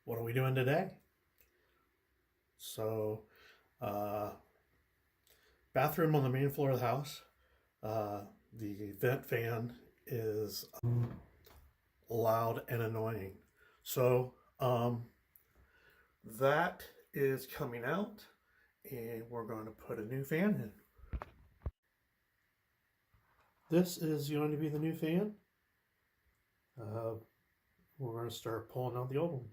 what are we doing today? So, uh, bathroom on the main floor of the house. The vent fan is loud and annoying. So, that is coming out, and we're going to put a new fan in. This is going to be the new fan. We're going to start pulling out the old one.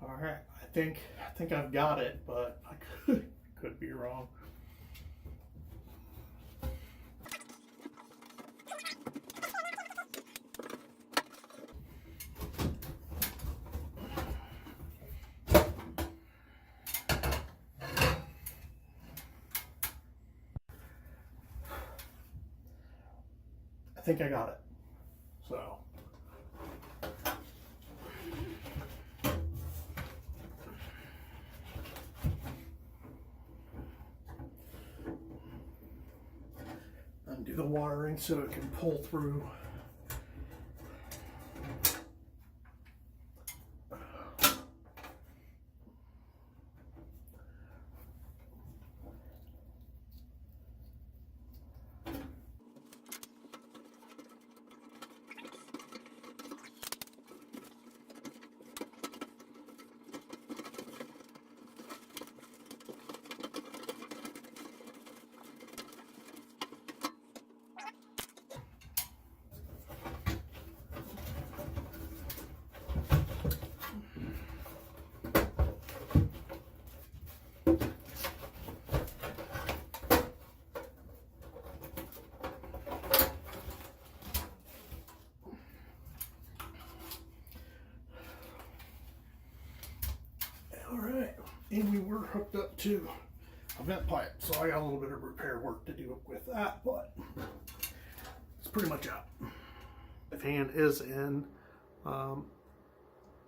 All right, I think I've got it, but I could be wrong. I think I got it. So. Undo the wiring so it can pull through. All right, and we were hooked up to a vent pipe, so I got a little bit of repair work to do with that, but it's pretty much out. The fan is in.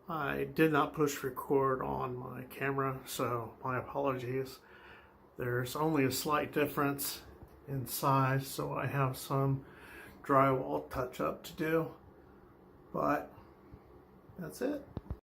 I did not push record on my camera, so my apologies. There's only a slight difference in size, so I have some drywall touch up to do, but that's it.